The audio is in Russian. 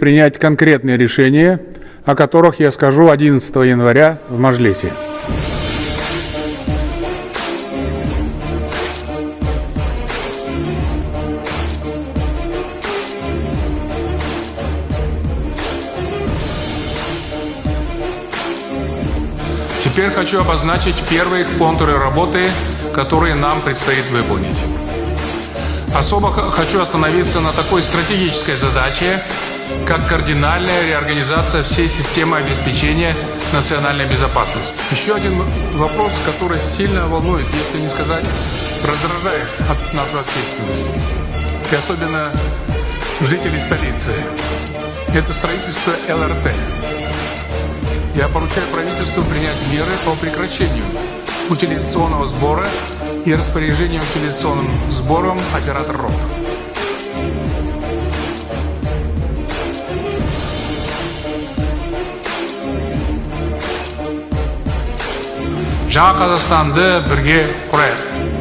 принять конкретные решения, о которых я скажу 11 января в Маджлисе. Теперь хочу обозначить первые контуры работы, которые нам предстоит выполнить. Особо хочу остановиться на такой стратегической задаче, как кардинальная реорганизация всей системы обеспечения национальной безопасности. Еще один вопрос, который сильно волнует, если не сказать, раздражает нашу общественность, и особенно жителей столицы. Это строительство ЛРТ. Я поручаю правительству принять меры по прекращению утилизационного сбора и распоряжению утилизационным сбором операторов. Жаңа Қазақстанды бірге құрайық.